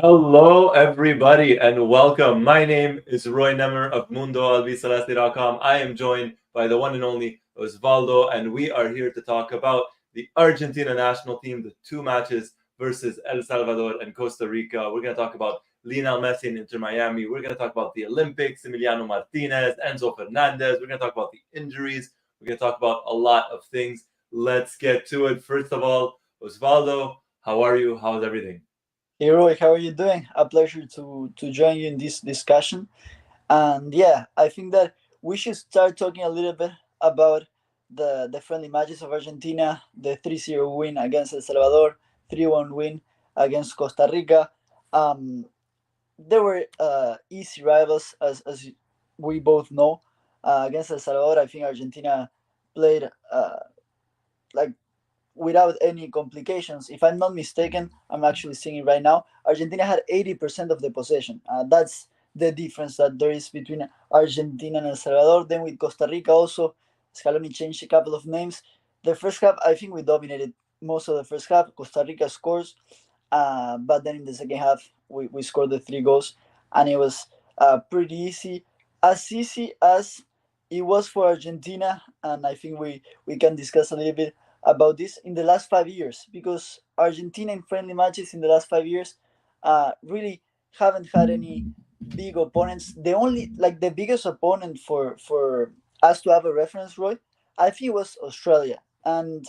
Hello, everybody, and welcome. My name is Roy Nemmer of Mundo Albiceleste.com. I am joined by the one and only Osvaldo, and we are here to talk about the Argentina national team, the two matches versus El Salvador and Costa Rica. We're going to talk about Lionel Messi and Inter Miami. We're going to talk about the Olympics, Emiliano Martinez, Enzo Fernandez. We're going to talk about the injuries. We're going to talk about a lot of things. Let's get to it. First of all, Osvaldo, how are you? How's everything? Hey Roy, how are you doing? A pleasure to join you in this discussion. And yeah, I think that we should start talking a little bit about the friendly matches of Argentina, the 3-0 win against El Salvador, 3-1 win against Costa Rica. Um, they were easy rivals, as we both know. Against El Salvador, I think Argentina played like without any complications. If I'm not mistaken, I'm actually seeing it right now. Argentina had 80% of the possession. That's the difference that there is between Argentina and El Salvador. Then with Costa Rica also, Scaloni changed a couple of names. The first half, I think we dominated most of the first half. Costa Rica scores, but then in the second half, we scored the three goals, and it was pretty easy as it was for Argentina. And I think we can discuss a little bit about this in the last 5 years because Argentina in friendly matches in the last 5 years really haven't had any big opponents. The only like the biggest opponent for us to have a reference, Roy, I think was Australia, and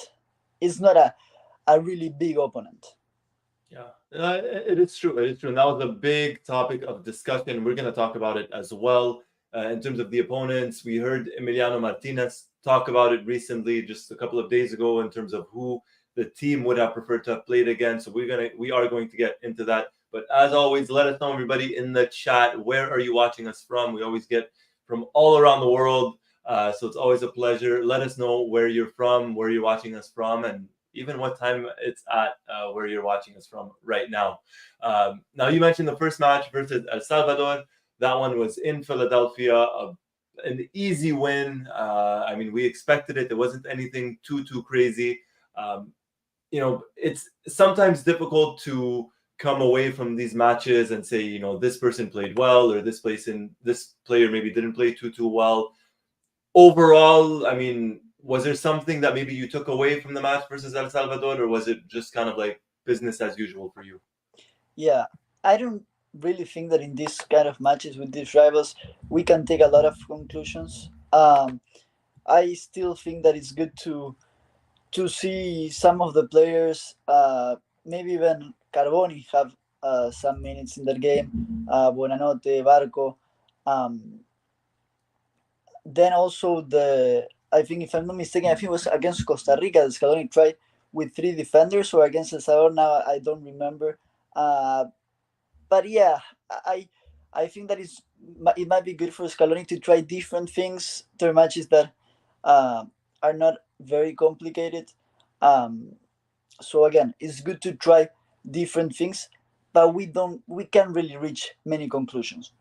it's not a really big opponent. Yeah, it is true. It is true. And that was a big topic of discussion. We're going to talk about it as well. In terms of the opponents, we heard Emiliano Martinez talk about it recently, just a couple of days ago, in terms of who the team would have preferred to have played against. So we are going to get into that. But as always, let us know, everybody in the chat, where are you watching us from? We always get from all around the world. So it's always a pleasure. Let us know where you're from, where you're watching us from, and even what time it's at where you're watching us from right now. Now, you mentioned the first match versus El Salvador. That one was in Philadelphia, an easy win. I mean, we expected it. There wasn't anything too crazy. Um, it's sometimes difficult to come away from these matches and say, this person played well or this player maybe didn't play too well. Overall, I mean, was there something that maybe you took away from the match versus El Salvador, or was it just kind of like business as usual for you? Yeah, I don't really think that in these kind of matches with these rivals we can take a lot of conclusions. I still think that it's good to see some of the players, maybe even Carboni, have some minutes in their game. Buenanote, Barco. Um, then also I think if I'm not mistaken, I think it was against Costa Rica. The Scaloni tried with three defenders, or against El Salvador. Now I don't remember. Uh, but yeah, I I think that it might be good for Scaloni to try different things. There are matches that uh, are not very complicated. Um, so again, it's good to try different things, but we can't really reach many conclusions.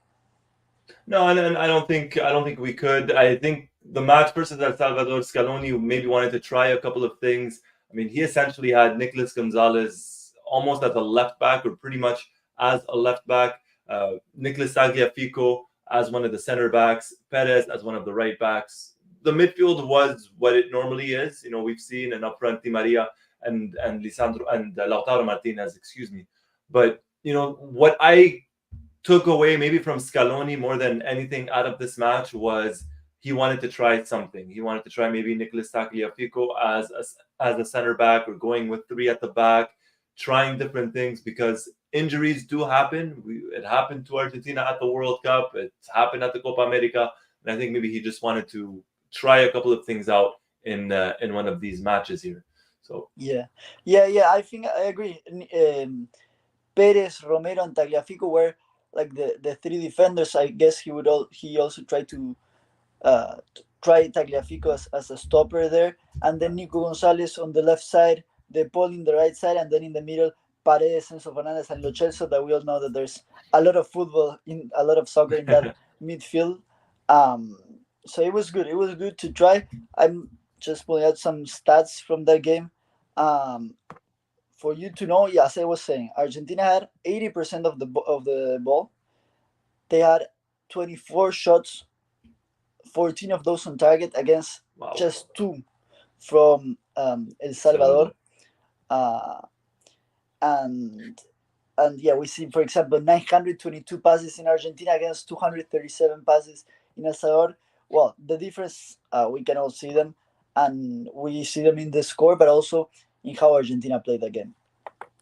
No, and I don't think we could. I think the match versus El Salvador, Scaloni maybe wanted to try a couple of things. I mean, he essentially had Nicolas Gonzalez almost as a left back, or pretty much as a left back. Nicolas Tagliafico as one of the center backs, Perez as one of the right backs. The midfield was what it normally is. We've seen an upfront Di Maria and Lisandro and Lautaro Martinez, excuse me. But what I took away maybe from Scaloni more than anything out of this match was he wanted to try something. He wanted to try maybe Nicolas Tagliafico as a center back, or going with three at the back, trying different things because injuries do happen. It happened to Argentina at the World Cup. It's happened at the Copa America, and I think maybe he just wanted to try a couple of things out in one of these matches here. So Yeah, yeah. I think I agree. Perez, Romero, and Tagliafico were like the three defenders. I guess he also tried to try Tagliafico as a stopper there, and then Nico Gonzalez on the left side, De Paul in the right side, and then in the middle, Paredes, Enzo Fernandez, and Lo Celso. That we all know that there's a lot of football in a lot of soccer in that midfield. Um, so it was good. It was good to try. I'm just pulling out some stats from that game. Um, for you to know, yeah, as I was saying, Argentina had 80% of the ball. They had 24 shots, 14 of those on target against Wow. just two from El Salvador. Salvador. Uh, and and yeah, we see, for example, 922 passes in Argentina against 237 passes in El Salvador. Well, the difference, we can all see them, and we see them in the score, but also in how Argentina played the game.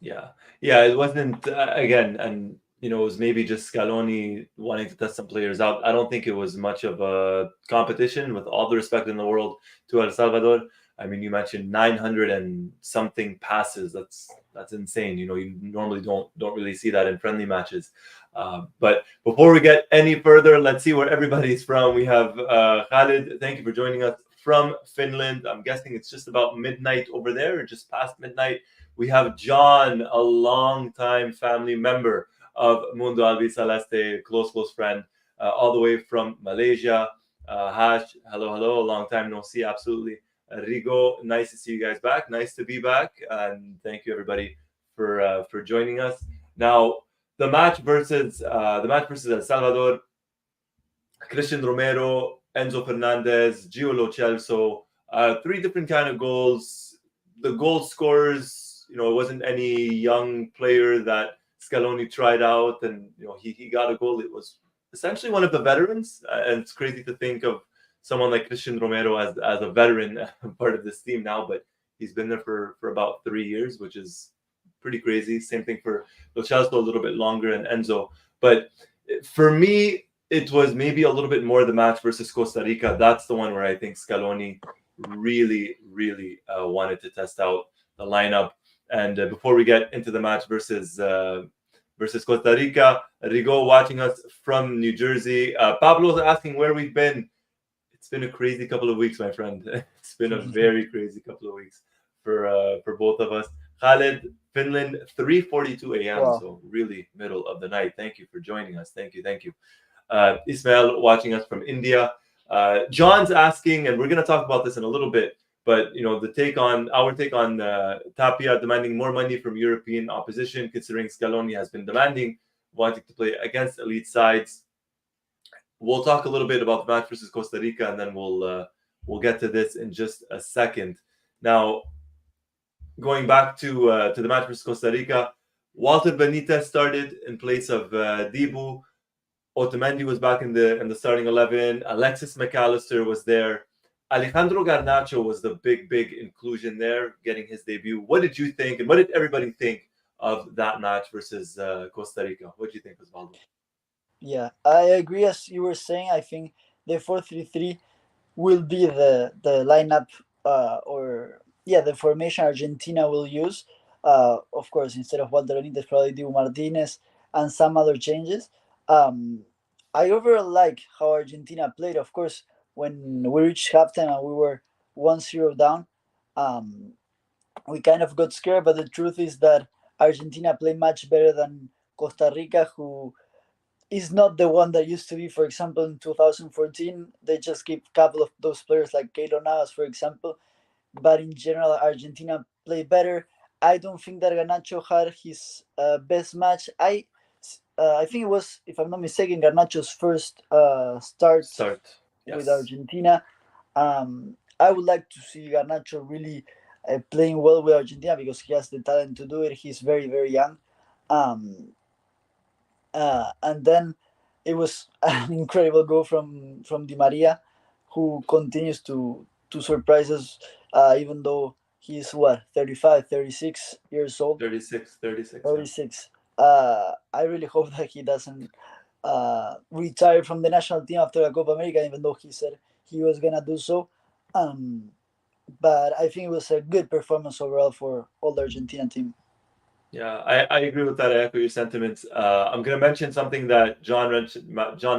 Yeah, yeah, it wasn't again, and it was maybe just Scaloni wanting to test some players out. I don't think it was much of a competition. With all the respect in the world to El Salvador, I mean, you mentioned 900 and something passes. That's insane. You normally don't really see that in friendly matches. But before we get any further, let's see where everybody's from. We have Khalid. Thank you for joining us from Finland. I'm guessing it's just about midnight over there, or just past midnight. We have John, a long-time family member of Mundo Albiceleste, close friend, all the way from Malaysia. Hash, hello, long time no see, absolutely. Rigo, nice to see you guys back. Nice to be back, and thank you everybody for joining us. Now, the match versus El Salvador, Christian Romero, Enzo Fernandez, Gio Lo Celso, three different kind of goals. The goal scorers, it wasn't any young player that Scaloni tried out, and he got a goal. It was essentially one of the veterans, and it's crazy to think of someone like Christian Romero as a veteran part of this team now, but he's been there for about 3 years, which is pretty crazy. Same thing for Lo Celso, a little bit longer, and Enzo. But for me, it was maybe a little bit more the match versus Costa Rica. That's the one where I think Scaloni really wanted to test out the lineup. And before we get into the match versus Costa Rica, Rigo watching us from New Jersey. Pablo's asking where we've been. It's been a crazy couple of weeks, my friend. It's been a very crazy couple of weeks for both of us. Khalid, Finland, 3:42 a.m. Wow. So really middle of the night. Thank you for joining us. Thank you. Ismail watching us from India. John's asking, and we're going to talk about this in a little bit, but our take on Tapia demanding more money from European opposition, considering Scaloni has been demanding, wanting to play against elite sides. We'll talk a little bit about the match versus Costa Rica, and then we'll get to this in just a second. Now, going back to the match versus Costa Rica, Walter Benitez started in place of Dibu. Otamendi was back in the starting 11. Alexis McAllister was there. Alejandro Garnacho was the big inclusion there, getting his debut. What did you think, and what did everybody think of that match versus Costa Rica? What did you think, Osvaldo? Yeah, I agree. As you were saying, I think the 4-3-3 will be the lineup, or yeah, the formation Argentina will use. Of course, instead of Walter Benitez, probably Dibu Martinez and some other changes. I overall like how Argentina played. Of course, when we reached halftime and we were 1-0 down, um, we kind of got scared. But the truth is that Argentina played much better than Costa Rica, who is not the one that used to be. For example, in 2014, they just keep a couple of those players like Keylor Navas, for example. But in general, Argentina played better. I don't think that Garnacho had his best match. I think it was, if I'm not mistaken, Garnacho's first start with Yes. Argentina. I would like to see Garnacho really playing well with Argentina because he has the talent to do it. He's very young. And then it was an incredible goal from Di Maria, who continues to surprise us, even though he's 35, 36 years old. 36. 36. I really hope that he doesn't retire from the national team after the Copa America, even though he said he was gonna do so. But I think it was a good performance overall for all the Argentina team. Yeah, I agree with that. I echo your sentiments. I'm going to mention something that John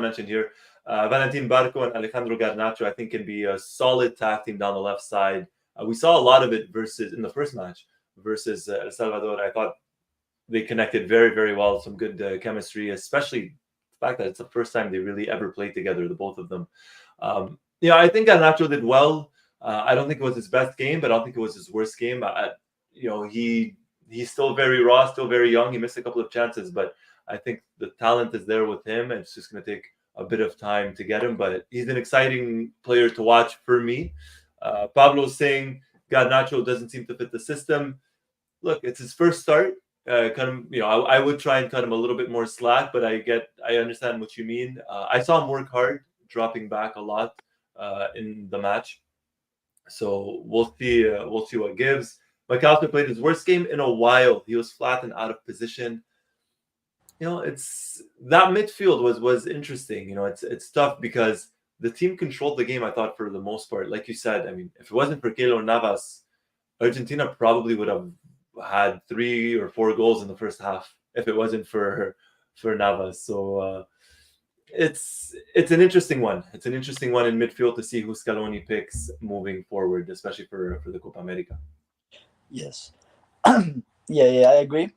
mentioned here. Valentin Barco and Alejandro Garnacho, I think, can be a solid tag team down the left side. We saw a lot of it in the first match versus El Salvador. I thought they connected very well. Some good chemistry, especially the fact that it's the first time they really ever played together, the both of them. I think Garnacho did well. I don't think it was his best game, but I don't think it was his worst game. he's still very raw, still very young. He missed a couple of chances, but I think the talent is there with him, and it's just going to take a bit of time to get him. But he's an exciting player to watch for me. Pablo's saying Garnacho doesn't seem to fit the system. Look, it's his first start. Cut him, I would try and cut him a little bit more slack, but I understand what you mean. I saw him work hard, dropping back a lot in the match. So we'll see. We'll see what gives. McAllister played his worst game in a while. He was flat and out of position. It's that midfield was interesting. It's tough because the team controlled the game. I thought for the most part, like you said. I mean, if it wasn't for Keylor Navas, Argentina probably would have had 3 or 4 goals in the first half if it wasn't for Navas. So it's an interesting one. It's an interesting one in midfield to see who Scaloni picks moving forward, especially for the Copa America. Yes. Yeah, I agree.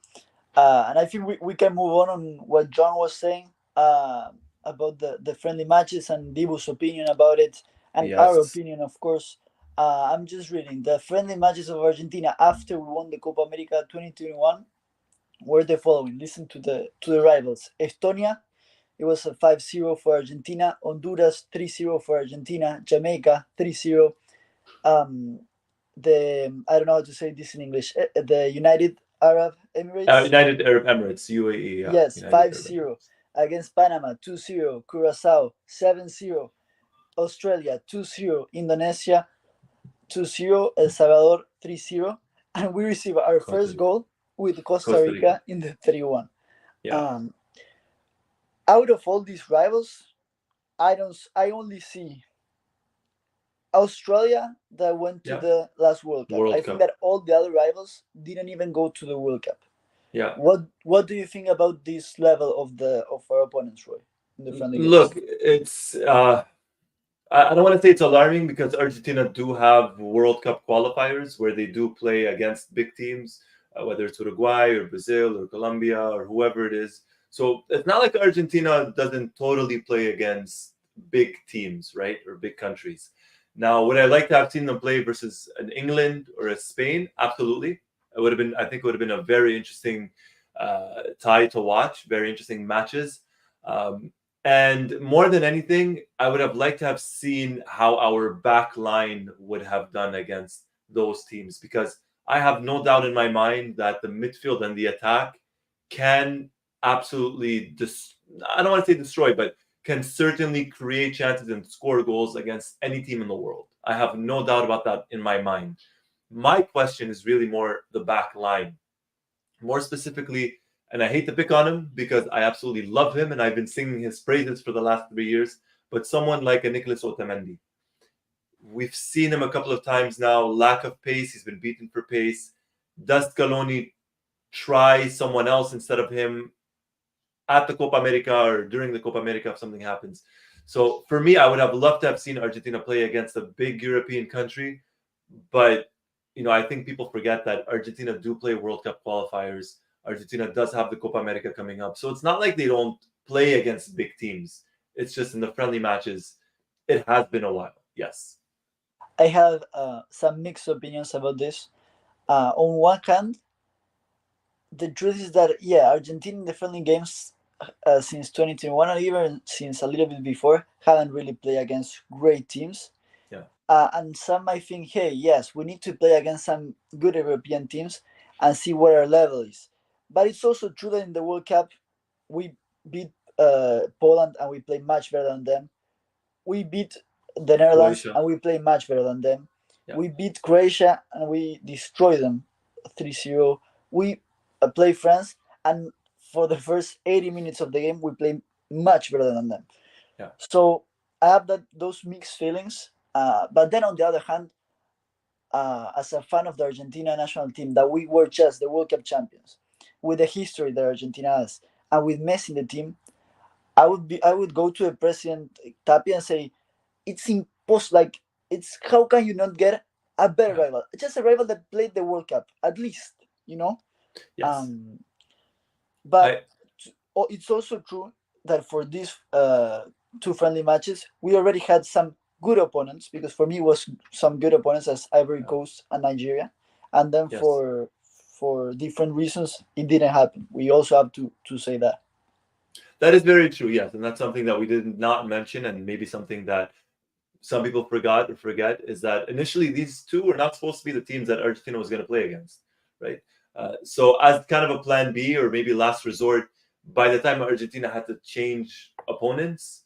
And I think we can move on what John was saying about the friendly matches and Dibu's opinion about it, and our Yes. opinion, of course. I'm just reading the friendly matches of Argentina after we won the Copa America 2021 were the following. Listen to the rivals. Estonia, it was a 5-0 for Argentina. Honduras 3-0 for Argentina. Jamaica 3-0. I don't know how to say this in English. The United Arab Emirates. United Arab Emirates, UAE. Yeah. Yes, United Arab 5-0 against Panama. 2-0 Curacao. 7-0 Australia. 2-0 Indonesia. 2-0 El Salvador. 3-0, and we received our first goal with Costa Rica in the 3-1. Yeah. Out of all these rivals, I only see Australia that went to the last World Cup. I think that all the other rivals didn't even go to the World Cup. Yeah. What do you think about this level of our opponents, Roy? In the friendly games? Look, it's I don't want to say it's alarming because Argentina do have World Cup qualifiers where they do play against big teams, whether it's Uruguay or Brazil or Colombia or whoever it is. So it's not like Argentina doesn't totally play against big teams, right, or big countries. Now, would I like to have seen them play versus an England or a Spain? Absolutely. I think it would have been a very interesting tie to watch, very interesting matches. And more than anything, I would have liked to have seen how our back line would have done against those teams, because I have no doubt in my mind that the midfield and the attack can absolutely, I don't want to say destroy, but can certainly create chances and score goals against any team in the world. I have no doubt about that in my mind. My question is really more the back line. More specifically, and I hate to pick on him because I absolutely love him and I've been singing his praises for the last 3 years, but someone like a Nicolas Otamendi. We've seen him a couple of times now, lack of pace, he's been beaten for pace. Does Scaloni try someone else instead of him at the Copa America or during the Copa America if something happens? So for me, I would have loved to have seen Argentina play against a big European country, but I think people forget that Argentina do play World Cup qualifiers. Argentina does have the Copa America coming up. So it's not like they don't play against big teams. It's just in the friendly matches, it has been a while. Yes. I have some mixed opinions about this. On one hand, the truth is that, Argentina in the friendly games since 2021, or even since a little bit before, haven't really played against great teams. Yeah. And some might think, hey, yes, we need to play against some good European teams and see where our level is. But it's also true that in the World Cup, we beat Poland and we play much better than them. We beat the Netherlands and we play much better than them. Yeah. We beat Croatia and we destroy them 3-0. We play France, and for the first 80 minutes of the game, we play much better than them. Yeah. So I have those mixed feelings. But then on the other hand, as a fan of the Argentina national team, that we were just the World Cup champions, with the history that Argentina has, and with Messi in the team, I would go to the president Tapia and say, it's impossible. Like, how can you not get a better rival? Just a rival that played the World Cup, at least, Yes. But it's also true that for these 2 friendly matches, we already had some good opponents, because for me it was some good opponents as Ivory Coast and Nigeria, and then for for different reasons, it didn't happen. We also have to say that. That is very true, yes, and that's something that we did not mention, and maybe something that some people forgot or forget is that initially these two were not supposed to be the teams that Argentina was going to play against, right? So as kind of a plan B or maybe last resort, by the time Argentina had to change opponents,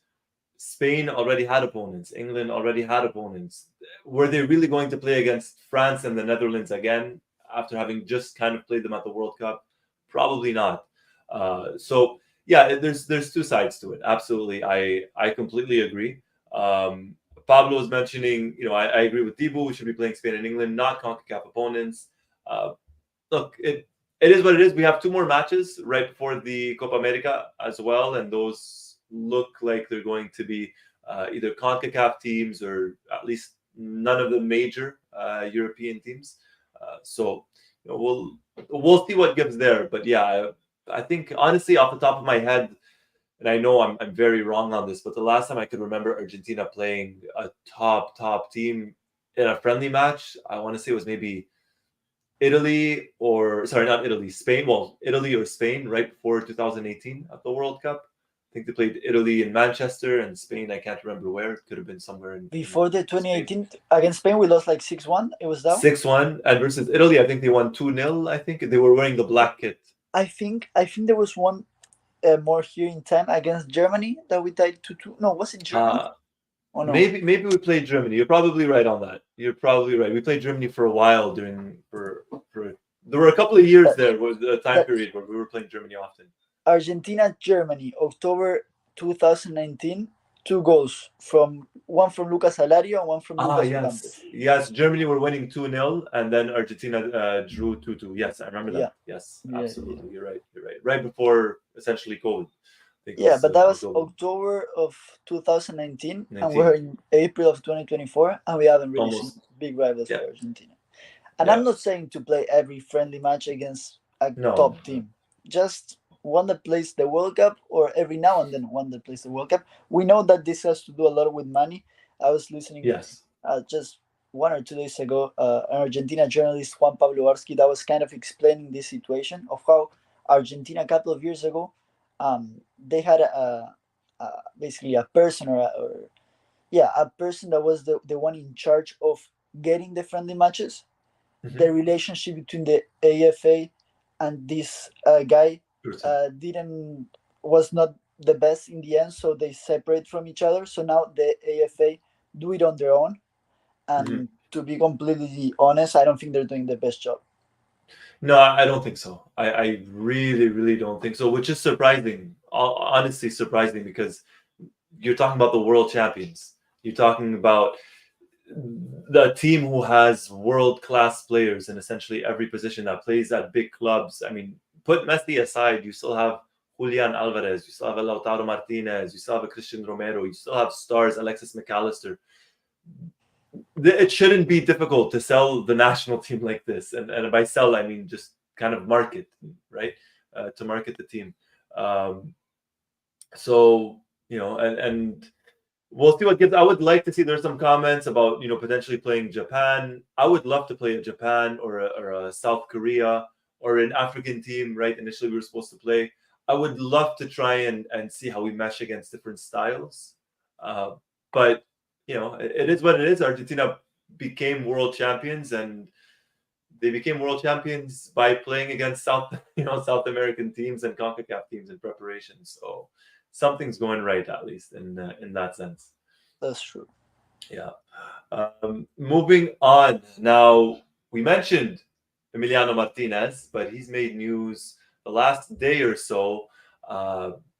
Spain already had opponents, England already had opponents. Were they really going to play against France and the Netherlands again after having just kind of played them at the World Cup? Probably not. So yeah, there's two sides to it. Absolutely, I completely agree. Um, Pablo was mentioning, I agree with Dibu. We should be playing Spain and England, not CONCACAF opponents. Uh, Look, it is what it is. We have two more matches right before the Copa America as well, and those look like they're going to be either CONCACAF teams or at least none of the major European teams. So we'll see what gives there. But yeah, I think honestly, off the top of my head, and I know I'm very wrong on this, but the last time I could remember Argentina playing a top team in a friendly match, I want to say it was maybe Italy, or sorry, not Italy, Spain. Well, Italy or Spain right before 2018 at the World Cup. I think they played Italy in Manchester and Spain. I can't remember where. It could have been somewhere in Before the Spain. 2018 against Spain, we lost like 6-1. It was that. 6-1, and versus Italy, I think they won 2-0. I think they were wearing the black kit. I think there was one more here in time against Germany that we tied 2-2. No, was it Germany? Oh no. Maybe we played Germany. You're probably right on that. You're probably right. We played Germany for a while for there were a couple of years there was a time period where we were playing Germany often. Argentina, Germany, October 2019. 2 goals one from Lucas Alario and one from Lucas Ocampos. Yes. Germany were winning 2-0, and then Argentina drew 2-2. Yes, I remember that. Yeah. Yes, Yeah, absolutely. You're right. Right before essentially COVID. Yeah, but that was October of 2019, and we're in April of 2024, and we haven't really seen big rivals for Argentina. And I'm not saying to play every friendly match against a top team. Just one that plays the World Cup, or every now and then one that plays the World Cup. We know that this has to do a lot with money. I was listening just 1 or 2 days ago, an Argentina journalist, Juan Pablo Varsky, that was kind of explaining this situation of how Argentina a couple of years ago, they had basically a person a person that was the one in charge of getting the friendly matches. Mm-hmm. The relationship between the AFA and this guy was not the best in the end, so they separate from each other. So now the AFA do it on their own, and to be completely honest, I don't think they're doing the best job. No, I don't think so. I really don't think so, which is surprising. Honestly surprising, because you're talking about the world champions. You're talking about the team who has world-class players in essentially every position, that plays at big clubs. I mean, put Messi aside, you still have Julian Alvarez, you still have Lautaro Martinez, you still have a Christian Romero, you still have stars, Alexis McAllister. It shouldn't be difficult to sell the national team like this, and by sell I mean just kind of market, right? To market the team. So and we'll see what gives. I would like to see. There's some comments about potentially playing Japan. I would love to play a Japan or a South Korea or an African team. Right? Initially, we were supposed to play. I would love to try and see how we mesh against different styles. But it is what it is. Argentina became world champions, and they became world champions by playing against South American teams and CONCACAF teams in preparation. So something's going right, at least in that sense. That's true. Yeah. Moving on. Now, we mentioned Emiliano Martinez, but he's made news the last day or so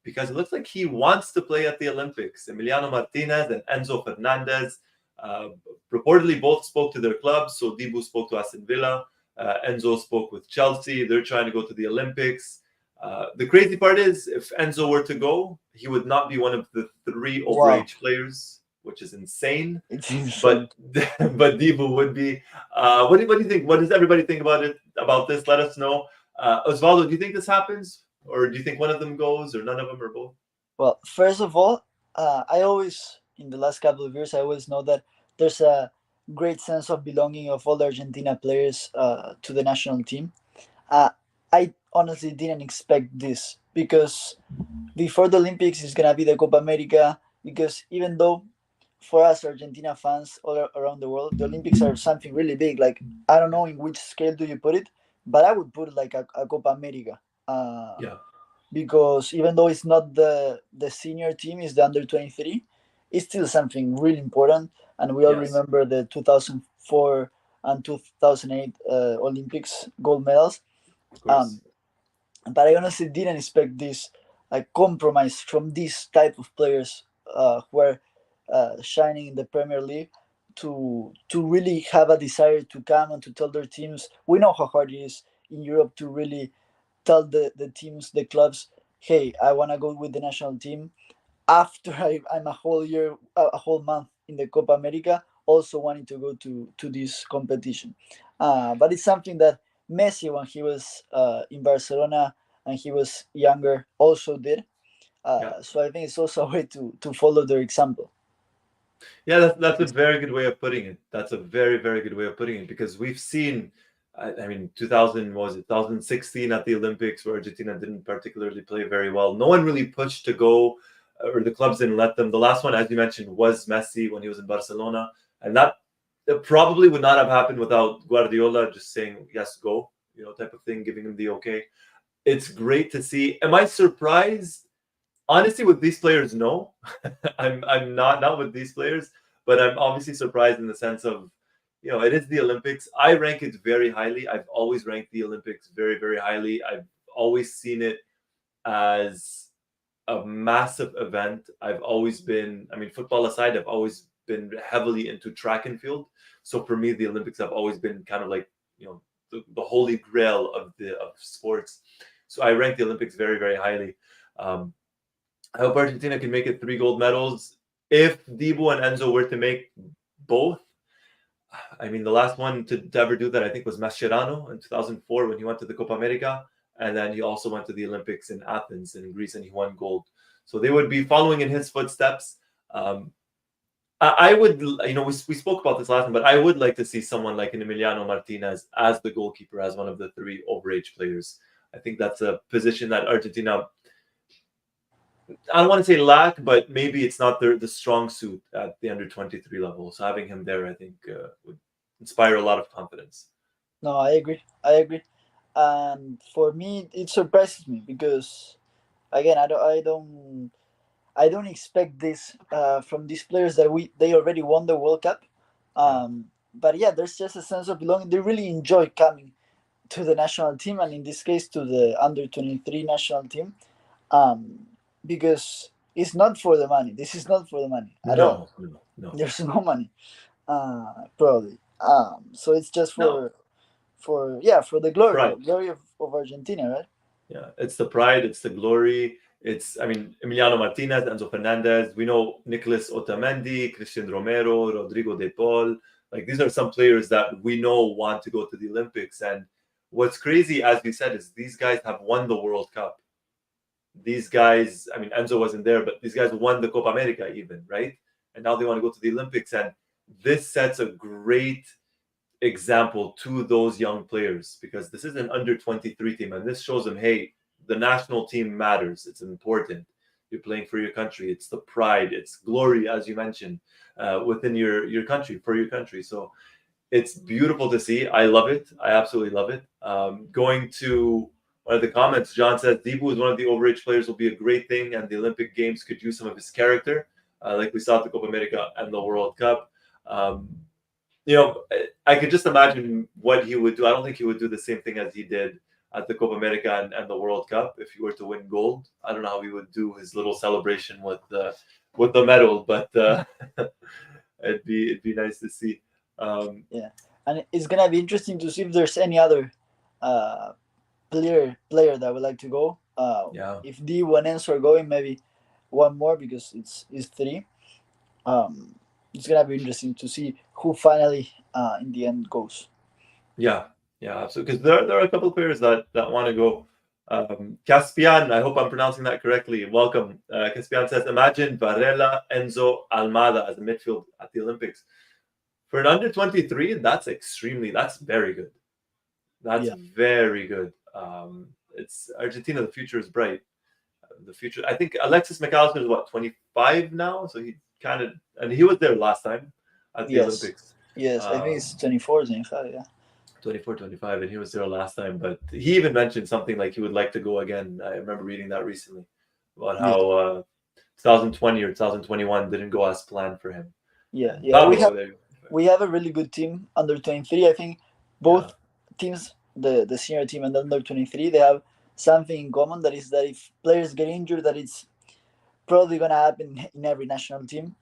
because it looks like he wants to play at the Olympics. Emiliano Martinez and Enzo Fernandez reportedly both spoke to their clubs. So Dibu spoke to Aston Villa. Enzo spoke with Chelsea. They're trying to go to the Olympics. The crazy part is, if Enzo were to go, he would not be one of the 3 overage players, which is insane. It's insane. But Dibu would be. What do you think? What does everybody think about this? Let us know. Osvaldo, do you think this happens, or do you think one of them goes, or none of them, or both? Well, first of all, I always, in the last couple of years, I always know that there's a great sense of belonging of all the Argentina players to the national team. Uh, I honestly didn't expect this because before the Olympics is gonna be the Copa America. Because even though for us Argentina fans around the world, the Olympics are something really big. Like I don't know in which scale do you put it, but I would put it like a Copa America. Yeah. Because even though it's not the senior team, it's the under 23, it's still something really important. And we all Yes. remember the 2004 and 2008 Olympics gold medals. Of course. Um, but I honestly didn't expect this compromise from these type of players who are shining in the Premier League to really have a desire to come and to tell their teams. We know how hard it is in Europe to really tell the teams, the clubs, hey, I want to go with the national team after I'm a whole year, a whole month in the Copa America, also wanting to go to this competition. But it's something that Messi, when he was in Barcelona and he was younger, also did. Yeah. So I think it's also a way to follow their example. Yeah, that's a very good way of putting it. That's a very, very good way of putting it because we've seen, I mean, 2000, what was it, 2016 at the Olympics where Argentina didn't particularly play very well. No one really pushed to go, or the clubs didn't let them. The last one, as you mentioned, was Messi when he was in Barcelona. And that it probably would not have happened without Guardiola just saying, yes, go, type of thing, giving him the okay. It's great to see. Am I surprised? Honestly, with these players, no. I'm not with these players, but I'm obviously surprised in the sense of, it is the Olympics. I rank it very highly. I've always ranked the Olympics very, very highly. I've always seen it as a massive event. I've always been, I mean, football aside, I've always been heavily into track and field. So for me, the Olympics have always been kind of like, the holy grail of sports. So I rank the Olympics very, very highly. Um, I hope Argentina can make it 3 gold medals. If Debo and Enzo were to make both, I mean, the last one to ever do that, I think, was Mascherano in 2004 when he went to the Copa America. And then he also went to the Olympics in Athens in Greece and he won gold. So they would be following in his footsteps. Um, I would, we spoke about this last time, but I would like to see someone like an Emiliano Martinez as the goalkeeper, as one of the 3 overage players. I think that's a position that Argentina, I don't want to say lack, but maybe it's not the strong suit at the under 23 level. So having him there, I think, would inspire a lot of confidence. No, I agree. I agree. And for me, it surprises me because again, I don't expect this from these players that they already won the World Cup. Yeah. But yeah, there's just a sense of belonging. They really enjoy coming to the national team, and in this case, to the under 23 national team, um, because it's not for the money. This is not for the money at all. No, no, no, There's no money, probably. So it's just no. for yeah, for the glory, Pride. of Argentina, right? Yeah, it's the pride, it's the glory. It's, I mean, Emiliano Martinez, Enzo Fernandez. We know Nicolas Otamendi, Christian Romero, Rodrigo De Paul. Like these are some players that we know want to go to the Olympics. And what's crazy, as we said, is these guys have won the World Cup. These guys, I mean, Enzo wasn't there, but these guys won the Copa America even, right? And now they want to go to the Olympics. And this sets a great example to those young players because this is an under 23 team and this shows them, hey, the national team matters. It's important. You're playing for your country. It's the pride. It's glory, as you mentioned, within your country, for your country. So it's beautiful to see. I love it. I absolutely love it. Going to one of the comments, John says, Debu is one of the overage players, will be a great thing, and the Olympic Games could use some of his character, like we saw at the Copa America and the World Cup. Um, I could just imagine what he would do. I don't think he would do the same thing as he did at the Copa America and the World Cup if he were to win gold. I don't know how he would do his little celebration with the medal, but it'd be nice to see. Um, Yeah, and it's gonna be interesting to see if there's any other uh, player that would like to go. yeah, If D one ends are going, maybe one more because it's three. Um, it's gonna be interesting to see who finally in the end goes. yeah, yeah, absolutely. Because there are a couple of players that want to go. Caspian, I hope I'm pronouncing that correctly. Welcome. Caspian says, imagine Varela, Enzo, Almada as a midfield at the Olympics. For an under 23, that's very good. That's Yeah. very good. It's Argentina. The future is bright. The future. I think Alexis McAllister is what 25 now, so he kind of and he was there last time at the Yes. Olympics. Yes. I think Um, it's 24, 25. Yeah. 24, 25, and he was there last time. But he even mentioned something like he would like to go again. I remember reading that recently about Yeah. how 2020 or 2021 didn't go as planned for him. Yeah. And Yeah. Pablo, there you go. We have a really good team under 23. I think Yeah, both teams, the senior team and the under 23, they have something in common. That is that if players get injured, that it's probably gonna happen in every national team.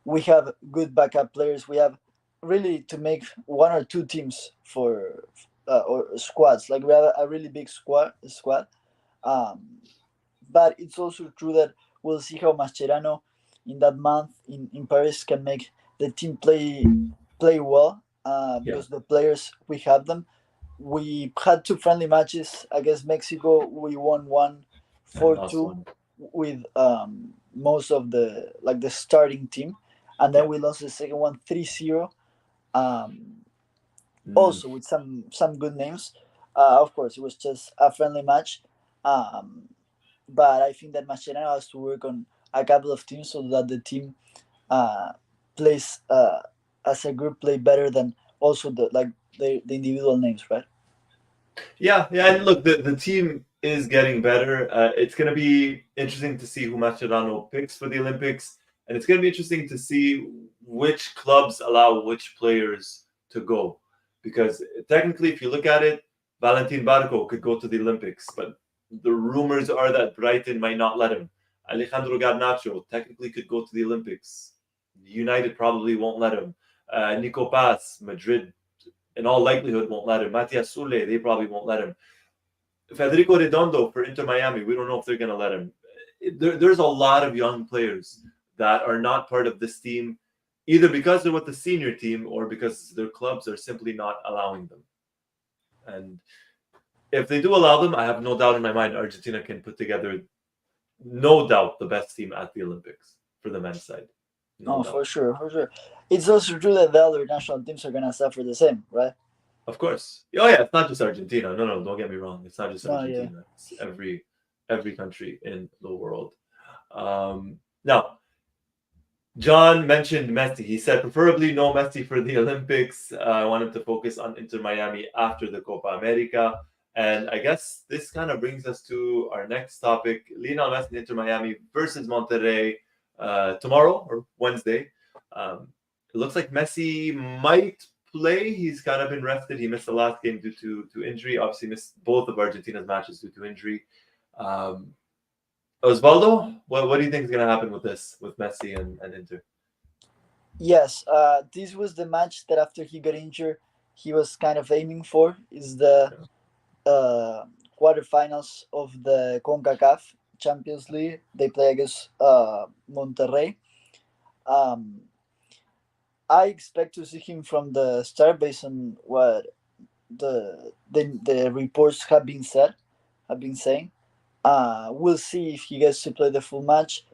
We have good backup players. We have really to make one or two teams for or squads. Like we have a really big squad. Um, but it's also true that we'll see how Mascherano in that month in Paris can make the team play well yeah, because the players we have them. We had two friendly matches against Mexico. We won one and four last two one. with most of the starting team, and then Yeah. we lost the second one 3-0. Um, Mm. Also with some good names. Of course, it was just a friendly match, um, but I think that Mascherano has to work on a couple of teams so that the team uh, plays as a group play better than also the individual names, right? Yeah, yeah, and look, the team is getting better. It's going to be interesting to see who Mascherano picks for the Olympics, and it's going to be interesting to see which clubs allow which players to go. Because technically, if you look at it, Valentin Barco could go to the Olympics, but the rumors are that Brighton might not let him. Alejandro Garnacho technically could go to the Olympics. United probably won't let him. Nico Paz, Madrid in all likelihood won't let him. Matias Sule, they probably won't let him. Federico Redondo for Inter Miami, we don't know if they're going to let him. There's a lot of young players that are not part of this team, either because they're with the senior team or because their clubs are simply not allowing them. And if they do allow them, I have no doubt in my mind Argentina can put together, no doubt, the best team at the Olympics for the men's side. No Oh, doubt. for sure, for sure. It's also true that the other national teams are gonna suffer the same, right? Of course. Oh yeah, it's not just Argentina. No, no, don't get me wrong. It's not just No, yeah. Argentina. It's every country in the world. Now, John mentioned Messi. He said preferably no Messi for the Olympics. I want him to focus on Inter Miami after the Copa America. And I guess this kind of brings us to our next topic: Lionel Messi and Inter Miami versus Monterrey tomorrow or Wednesday. It looks like Messi might play. He's kind of been rested. He missed the last game due to injury. Obviously, missed both of Argentina's matches due to injury. Um, Osvaldo, what do you think is going to happen with this, with Messi and Inter? Yes, this was the match that after he got injured, he was kind of aiming for. Is the Yeah, uh, quarterfinals of the CONCACAF Champions League. They play against Monterrey. Um, I expect to see him from the start based on what the reports have been saying. We'll see if he gets to play the full match.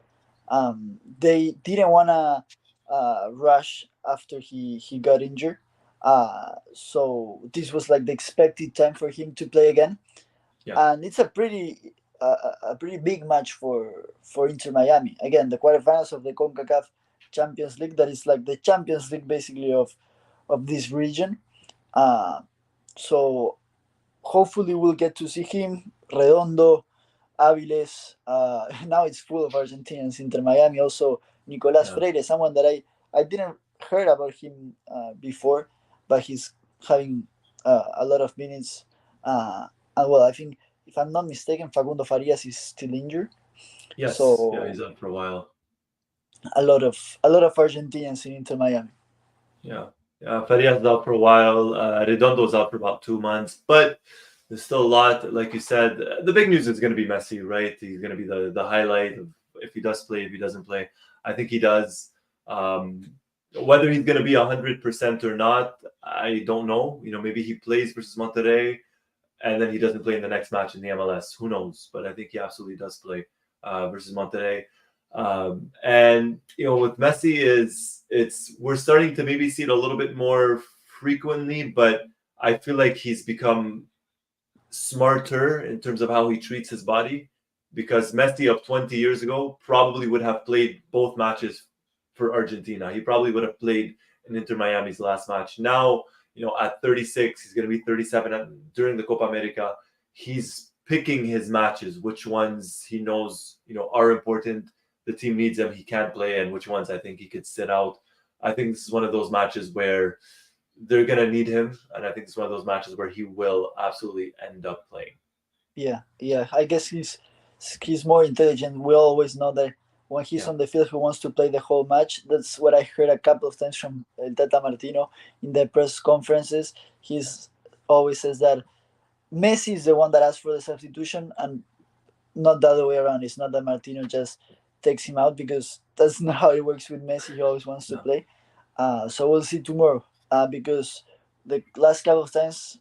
They didn't want to rush after he got injured. So this was like the expected time for him to play again, yeah, and it's a pretty big match for Inter Miami. Again, the quarterfinals of the CONCACAF Champions League. That is like the Champions League basically of this region. Uh, so hopefully we'll get to see him, Redondo, Aviles. Now it's full of Argentinians. Inter Miami also Nicolas yeah, Freire, someone that I didn't heard about him before, but he's having a lot of minutes. And well, I think if I'm not mistaken, Facundo Farias is still injured. yes, yeah. So He's out for a while. a lot of Argentinians in Inter Miami. Yeah, yeah. Farias is out for a while. Redondo's out for about 2 months, but there's still a lot. Like you said, the big news is going to be Messi, right? He's going to be the highlight of if he does play, if he doesn't play. I think he does. Um, Whether he's going to be 100% or not, I don't know. Maybe he plays versus Monterrey and then he doesn't play in the next match in the MLS. Who knows? But I think he absolutely does play versus Monterrey. And with Messi, is it's we're starting to maybe see it a little bit more frequently, but I feel like he's become smarter in terms of how he treats his body, because Messi of 20 years ago probably would have played both matches for Argentina. He probably would have played in Inter Miami's last match. Now, at 36, he's going to be 37 during the Copa America. He's picking his matches, which ones he knows, are important. The team needs him, he can't play, and which ones I think he could sit out. I think this is one of those matches where they're going to need him, and I think it's one of those matches where he will absolutely end up playing. Yeah. I guess he's more intelligent. We always know that when he's on the field, he wants to play the whole match. That's what I heard a couple of times from Tata Martino in the press conferences. He's always says that Messi is the one that asks for the substitution, and not the other way around. It's not that Martino just takes him out, because that's not how it works with Messi. He always wants to play. So we'll see tomorrow, because the last couple of times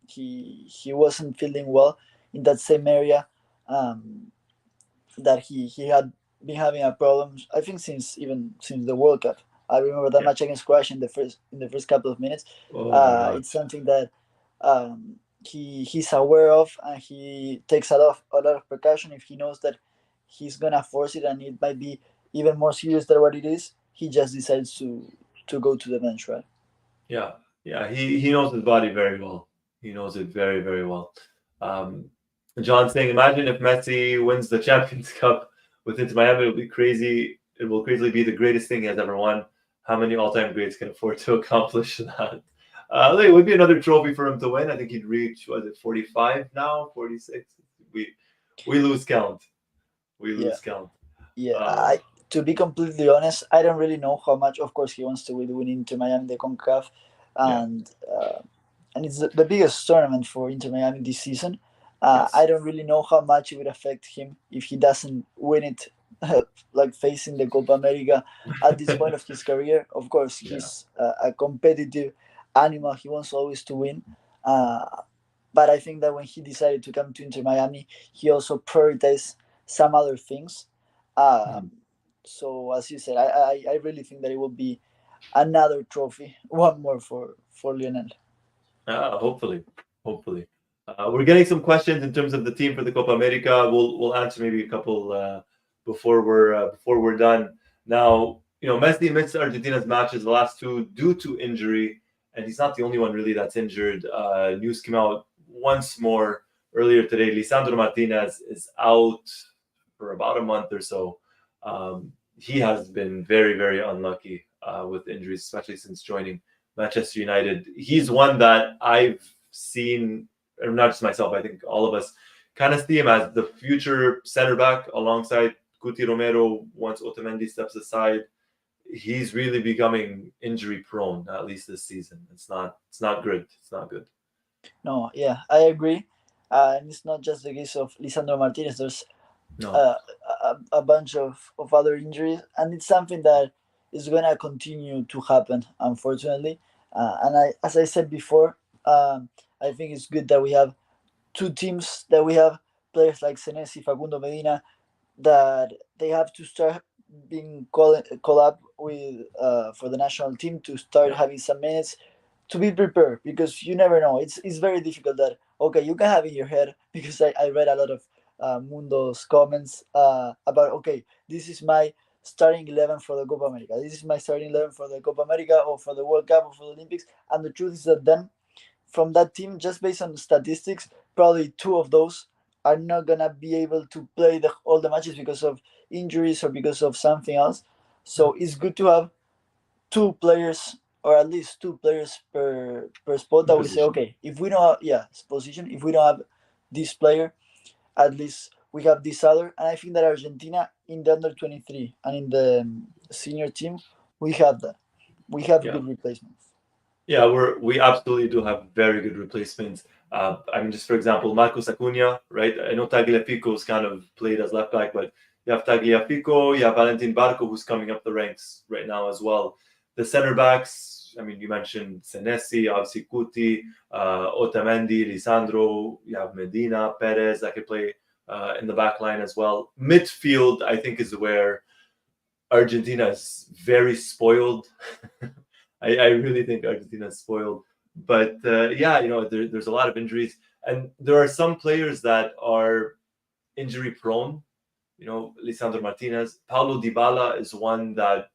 he wasn't feeling well in that same area, that he had been having a problem. I think since the World Cup. I remember that match against Croatia in the first couple of minutes. It's something that he's aware of, and he takes a lot of precaution. If he knows that he's gonna force it and it might be even more serious than what it is, he just decides to go to the bench, right? Yeah. He knows his body very well. He knows it very, very well. John saying, imagine if Messi wins the Champions Cup with Inter Miami. It'll be crazy. It will crazily be the greatest thing he has ever won. How many all-time greats can afford to accomplish that? It would be another trophy for him to win. I think he'd reach, 45 now, 46? We lose count. We lose count. Yeah, to be completely honest, I don't really know how much. Of course, he wants to win Inter Miami the CONCACAF, and it's the biggest tournament for Inter Miami this season. I don't really know how much it would affect him if he doesn't win it, like facing the Copa America at this point of his career. Of course, he's a competitive animal. He wants always to win. But I think that when he decided to come to Inter Miami, he also prioritized some other things. So as you said, I really think that it will be another trophy, one more for Lionel. Hopefully. We're getting some questions in terms of the team for the Copa America. We'll answer maybe a couple before we're done. Now, Messi missed Argentina's matches, the last two, due to injury, and he's not the only one really that's injured. News came out once more earlier today. Lisandro Martinez is out for about a month or so. He has been very, very unlucky with injuries, especially since joining Manchester United. He's one that I've seen, or not just myself, I think all of us kind of see him as the future center back alongside Cuti Romero once Otamendi steps aside. He's really becoming injury prone, at least this season. It's not good. It's not good. No, yeah, I agree. And it's not just the case of Lisandro Martinez. There's a bunch of other injuries, and it's something that is going to continue to happen, unfortunately. As I said before, I think it's good that we have two teams, that we have players like Senesi, Facundo Medina, that they have to start being called up with for the national team, to start having some minutes, to be prepared, because you never know. It's very difficult that, okay, you can have in your head, because I read a lot of Mundo's comments about, okay, this is my starting 11 for the Copa America, this is my starting 11 for the Copa America, or for the World Cup, or for the Olympics. And the truth is that then, from that team, just based on the statistics, probably two of those are not gonna be able to play all the matches because of injuries or because of something else. So it's good to have two players, or at least two players per spot, that we say, okay, if we don't have, position, if we don't have this player, at least we have this other. And I think that Argentina, in the under 23 and in the senior team, we have that. We have good replacements. Yeah, we absolutely do have very good replacements. Just for example, Marcos Acuna, right? I know Tagliafico's kind of played as left back, but you have Tagliafico, you have Valentin Barco, who's coming up the ranks right now as well. The center backs, you mentioned Senesi, obviously Cuti, Otamendi, Lisandro, you have Medina, Perez that could play in the back line as well. Midfield, I think, is where Argentina is very spoiled. I really think Argentina is spoiled But yeah, there's a lot of injuries, and there are some players that are injury prone. Lisandro Martinez, Paulo Dybala is one that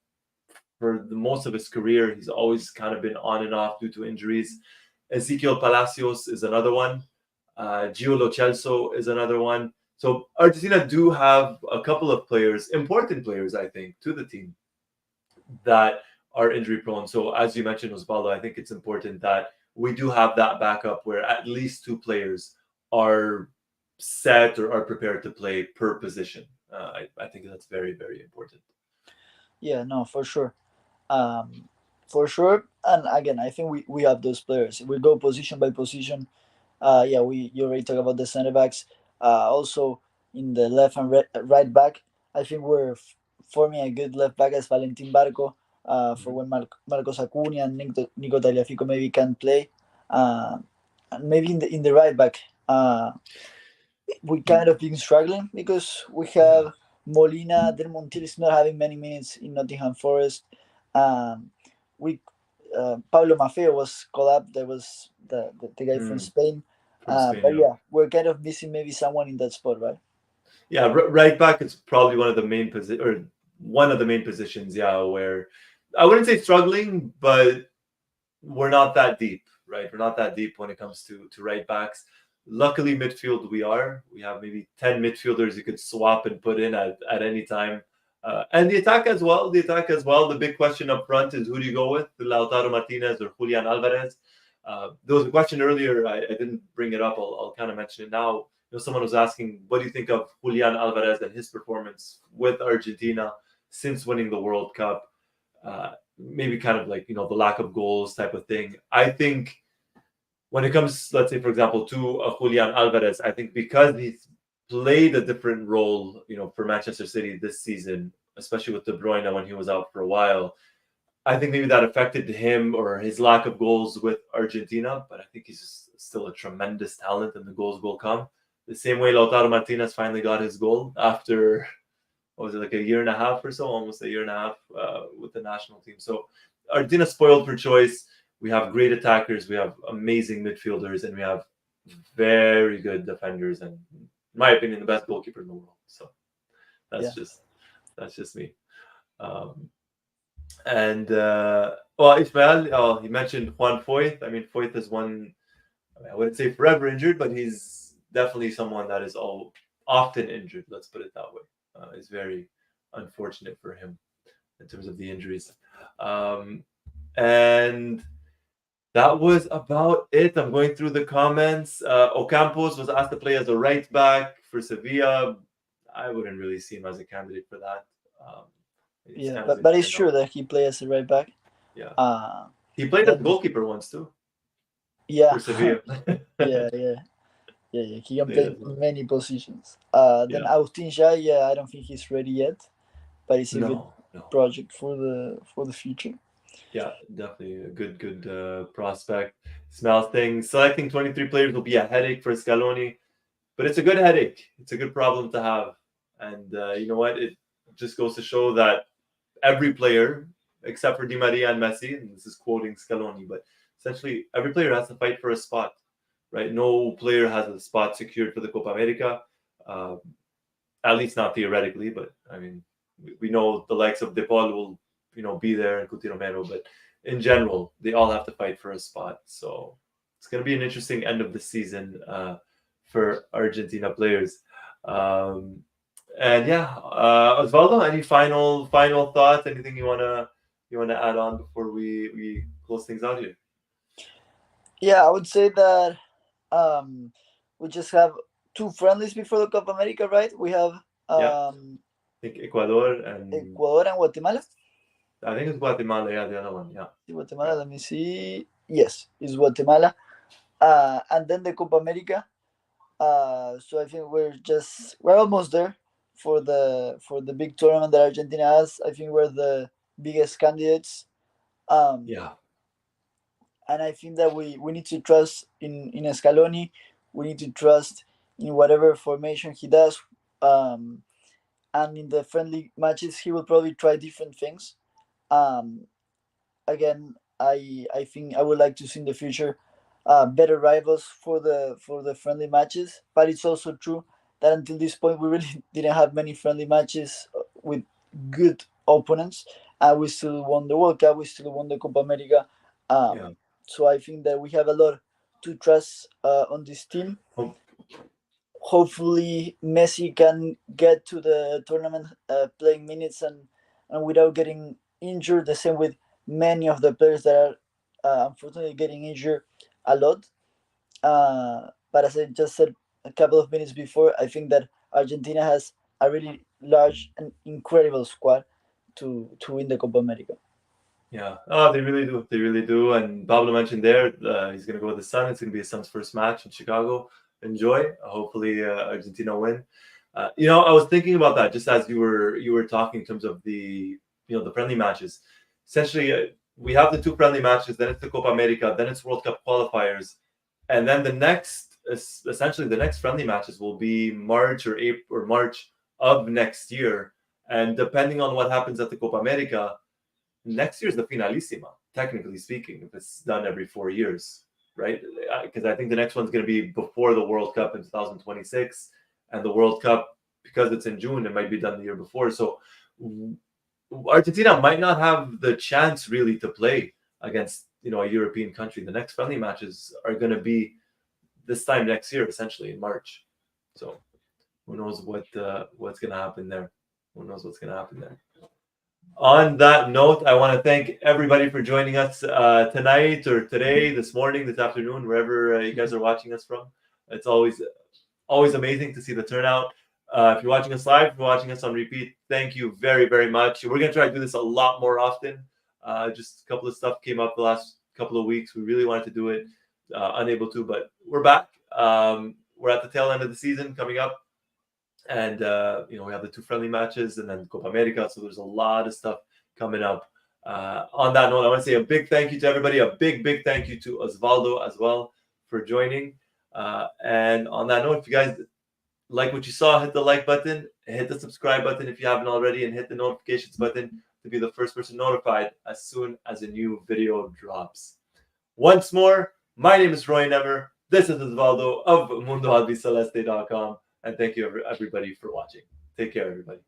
for the most of his career he's always kind of been on and off due to injuries. Ezequiel Palacios is another one. Gio Lo Celso is another one. So Argentina do have a couple of players, important players, I think, to the team that are injury prone. So as you mentioned, Osvaldo, I think it's important that we do have that backup where at least two players are set or are prepared to play per position. I think that's very, very important. Yeah, no, for sure. Um, for sure. And again, I think we have those players. We go position by position. Yeah, we you already talked about the center backs. Also in the left and right back, I think we're forming a good left back as Valentin Barco. For Mhm. when Marcos Acuna and Nico Tagliafico maybe can play. And maybe in the right back, we kind of been struggling because we Yeah. have Molina. Del Montiel is not having many minutes in Nottingham Forest. Um, we Pablo Maffeo was called up. There was the guy from Mm, Spain. from Spain, But yeah. yeah, we're kind of missing maybe someone in that spot, right? Yeah, right back is probably one of the main positions, yeah, where I wouldn't say struggling, but we're not that deep, right? We're not that deep when it comes to right backs. Luckily, midfield we are. We have maybe 10 midfielders you could swap and put in at any time. And the attack as well. The attack as well. The big question up front is who do you go with, Lautaro Martinez or Julian Alvarez? There was a question earlier. I didn't bring it up. I'll kind of mention it now. Someone was asking, what do you think of Julian Alvarez and his performance with Argentina since winning the World Cup? Maybe kind of like the lack of goals type of thing. I think when it comes, let's say for example, to Julian Alvarez, I think because he's played a different role, for Manchester City this season, especially with De Bruyne when he was out for a while. I think maybe that affected him or his lack of goals with Argentina, but I think he's still a tremendous talent, and the goals will come. The same way Lautaro Martinez finally got his goal after what was it, like a year and a half or so, almost a year and a half with the national team. So Argentina spoiled for choice. We have great attackers, we have amazing midfielders, and we have very good defenders, and in my opinion, the best goalkeeper in the world. So Yeah, that's just that's just me. Um, and well, Ismael, he mentioned Juan Foyth. I mean, Foyth is one. I wouldn't say forever injured, but he's definitely someone that is all often injured. Let's put it that way. It's very unfortunate for him in terms of the injuries. Um, and that was about it. I'm going through the comments. Ocampos was asked to play as a right back for Sevilla. I wouldn't really see him as a candidate for that. Um, he's yeah. kind of But in it's and true out. that he plays as a right back. Yeah, Uh, he played as then goalkeeper once too yeah, for Sevilla. yeah, yeah. Yeah, yeah, he can Played play as well. many positions. Then Yeah. Agustin Jai, yeah, I don't think he's ready yet, but it's a good No, no. project for the future. Yeah, definitely a good prospect. Smells things. Selecting 23 players will be a headache for Scaloni, but it's a good headache. It's a good problem to have. And you know what? It just goes to show that every player, except for Di Maria and Messi, and this is quoting Scaloni, but essentially every player has to fight for a spot, right? No player has a spot secured for the Copa America, uh, at least not theoretically. But I mean, we know the likes of De Paul will, be there and Coutinho Mero, but in general, they all have to fight for a spot. So it's going to be an interesting end of the season for Argentina players. Um, and yeah, Osvaldo, any final thoughts? Anything you wanna add on before we close things out here? Yeah, I would say that um, we just have two friendlies before the Copa America, right? We have Yeah, I um, think Ecuador and Ecuador and Guatemala. I think it's Guatemala. Yeah, the other one. Yeah, Guatemala, yeah, let me see. Yes, it's Guatemala. And then the Copa America. So I think we're almost there for the big tournament that Argentina has. I think we're the biggest candidates. Um, yeah. and I think that we need to trust in Scaloni. We need to trust in whatever formation he does. Um, and in the friendly matches, he will probably try different things. Um, Again, I think I would like to see in the future better rivals for the friendly matches. But it's also true that until this point we really didn't have many friendly matches with good opponents, and we still won the World Cup. We still won the Copa America. Yeah. So I think that we have a lot to trust on this team. Hope- Hopefully Messi can get to the tournament playing minutes and without getting injured. The same with many of the players that are unfortunately getting injured a lot. But as I just said a couple of minutes before, I think that Argentina has a really large and incredible squad to win the Copa America. Yeah. Oh, they really do. They really do. And Pablo mentioned there, he's going to go with his son. It's going to be his son's first match in Chicago. Enjoy. Hopefully, Argentina win. I was thinking about that just as you were talking in terms of the friendly matches. Essentially, we have the two friendly matches. Then it's the Copa America. Then it's World Cup qualifiers, and then essentially the next friendly matches will be March or April or March of next year. And depending on what happens at the Copa America, next year's the finalissima, technically speaking, if it's done every 4 years, right? Because I think the next one's going to be before the World Cup in 2026, and the World Cup, because it's in June, it might be done the year before. So Argentina might not have the chance really to play against a European country. The next friendly matches are going to be this time next year, essentially in March. So who knows what's going to happen there? Who knows what's going to happen there? On that note, I want to thank everybody for joining us tonight or today, this morning, this afternoon, wherever you guys are watching us from. It's always amazing to see the turnout. If you're watching us live, if you're watching us on repeat, thank you very, very much. We're going to try to do this a lot more often. Just a couple of stuff came up the last couple of weeks. We really wanted to do it, unable to, but we're back. We're at the tail end of the season coming up. And we have the two friendly matches and then Copa America, so there's a lot of stuff coming up. On that note, I want to say a big thank you to everybody. A big thank you to Osvaldo as well for joining. And on that note, if you guys like what you saw, hit the like button, hit the subscribe button if you haven't already, and hit the notifications button to be the first person notified as soon as a new video drops. Once more, my name is Roy Nemer. This is Osvaldo of Mundo Albiceleste.com. And thank you, everybody, for watching. Take care, everybody.